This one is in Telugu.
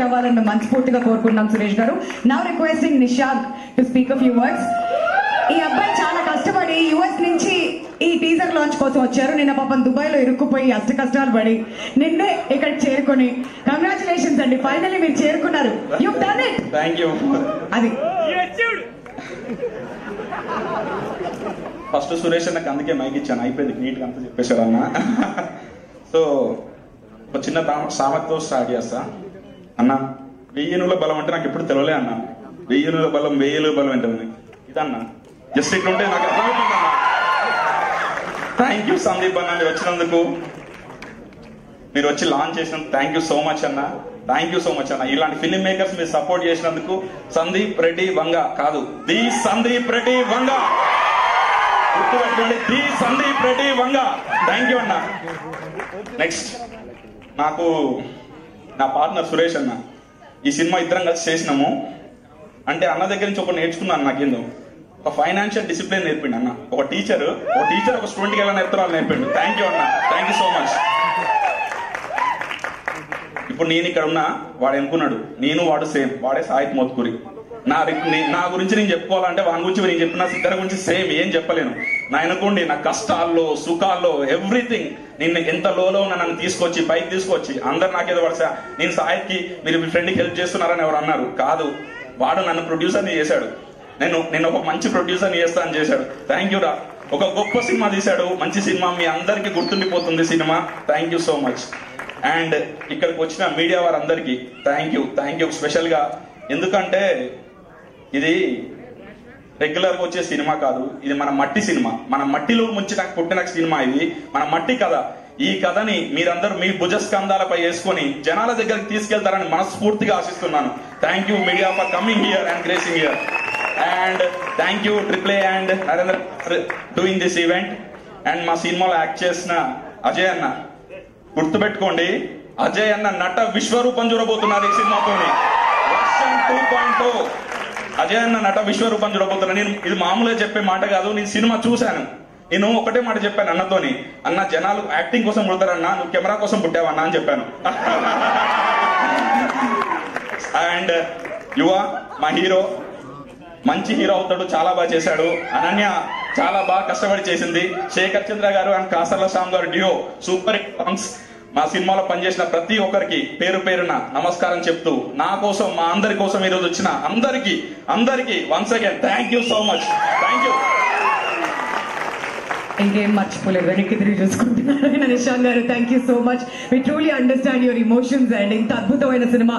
అవ్వాలని మనస్ఫూర్తిగా కోరుకుంటున్నాం సురేష్ గారు. Now requesting Nishank to speak a few words. ఈ అబ్బాయి చాలా కష్టపడి యుఎస్ నుంచి ఈ టీజర్ లాంచ్ కోసం వచ్చారు. నిన్న పాపం దుబాయ్ లో ఇరుక్కుపోయి అష్ట కష్టాలు పడి నిన్నే ఇక్కడ చేరుకొని కంగ్రాచులేషన్స్ అండి, ఫైనల్లీ మీరు చేరుకున్నారు. You done it. థాంక్యూ. అది ఫస్ట్ సురేష్ అన్నకి అందుకే మైక్ ఇచ్చాను, అయిపోయింది నీట్ గా అంతా చెప్పేశారు అన్న. సో ఒక చిన్న సామర్థ్యం స్టార్ట్ చేస్తా అన్న. 1000 బలం అంటే నాకు ఎప్పుడు తెలియలే అన్న. 1000 బలం 1000 బలం ఏంటని ఇదన్నా జస్ట్ ఇట్లుంటే నాకు అర్థమవుతుంది అన్న. థ్యాంక్ యూ సందీప్ అన్న, మీరు వచ్చినందుకు, మీరు వచ్చి లాంచ్ చేసినందుకు థ్యాంక్ యూ సో మచ్ అన్న. థ్యాంక్ యూ సో మచ్ అన్న. ఇలాంటి ఫిల్మ్ మేకర్స్ మీరు సపోర్ట్ చేసినందుకు. సందీప్ రెడ్డి వంగ కాదు, ది సందీప్ రెడ్డి వంగ, గుర్తుపెట్టుకోండి, the Sandeep Reddy Vanga. Thank you అన్న. నెక్స్ట్ నాకు నా పార్ట్నర్ సురేష్ అన్న. ఈ సినిమా ఇద్దరం కలిసి చేసినాము. అంటే అన్న దగ్గర నుంచి ఒకటి నేర్చుకున్నాను. నాకేందో ఒక ఫైనాన్షియల్ డిసిప్లిన్ నేర్పిండి అన్న. ఒక టీచర్ ఒక స్టూడెంట్కి ఎలా నేర్పుతారో నేర్పిండు. థ్యాంక్ యూ అన్న, థ్యాంక్ యూ సో మచ్. ఇప్పుడు నేను ఇక్కడ ఉన్నా, వాడు అనుకున్నాడు నేను వాడు సేమ్, వాడే సాహిత్ మోత్కూరి. నా గురించి నేను చెప్పుకోవాలంటే వాని గురించి నేను చెప్పిన ఇద్దరి గురించి సేమ్, ఏం చెప్పలేను. నా అనుకోండి, నా కష్టాల్లో సుఖాల్లో ఎవ్రీథింగ్, నిన్ను ఎంత లోలో నన్ను తీసుకొచ్చి పైకి తీసుకొచ్చి అందరు నాకేదో పడసా నేను సాహిత్కి మీరు మీ ఫ్రెండ్కి హెల్ప్ చేస్తున్నారని ఎవరు అన్నారు కాదు. వాడు నన్ను ప్రొడ్యూసర్ని చేశాడు. నేను ఒక మంచి ప్రొడ్యూసర్ని చేస్తా అని చేశాడు. థ్యాంక్ యూ రా. ఒక గొప్ప సినిమా తీశాడు, మంచి సినిమా, మీ అందరికీ గుర్తుండిపోతుంది cinema. Thank you so much. And ఇక్కడికి వచ్చిన మీడియా వారందరికీ థ్యాంక్ యూ స్పెషల్ గా. ఎందుకంటే ఇది రెగ్యులర్ గా వచ్చే సినిమా కాదు, ఇది మన మట్టి సినిమా, మన మట్టిలో పుట్టిన సినిమా. ఇది మన మట్టి కథ. ఈ కథని మీరందరూ మీ భుజస్కంధాలపై వేసుకొని జనాల దగ్గరికి తీసుకెళ్తారని మనస్ఫూర్తిగా ఆశిస్తున్నాను. Thank you media for coming here and gracing here. And thank you triple A and Narendra doing this event. And మా సినిమాలో యాక్ట్ చేసిన అజయ్ అన్న, గుర్తుపెట్టుకోండి, అజయ్ అన్న నట విశ్వరూపం చూడబోతున్నారు ఈ సినిమాతోని. వర్షన్ 2.0 అజయ్ అన్న నట విశ్వరూపం చూడబోతున్నా. నేను ఇది మామూలుగా చెప్పే మాట కాదు, నేను సినిమా చూశాను. నేను ఒకటే మాట చెప్పాను అన్నతోని, అన్న జనాలు యాక్టింగ్ కోసం పుడతారన్నా, నువ్వు కెమెరా కోసం పుట్టావన్నా అని చెప్పాను. అండ్ యువ మా హీరో మంచి హీరో అవుతాడు, చాలా బాగా చేశాడు. అనన్య చాలా బాగా కష్టపడి చేసింది. శేఖర్ చంద్ర గారు అండ్ కాసర్ల శ్యామ్ గారు డియో సూపర్ సాంగ్స్. మా సినిమాలో పనిచేసిన ప్రతి ఒక్కరికి పేరు పేరున నమస్కారం చెప్తూ, నా కోసం మా అందరి కోసం ఈరోజు వచ్చిన అందరికి once again thank you so much. Thank you. ఇంకేం మర్చిపోలేదు, వెనక్కి తిరిగి చూసుకుంటున్నారు Nishank garu. Thank you so much. We truly understand your emotions and ఇంత అద్భుతమైన సినిమా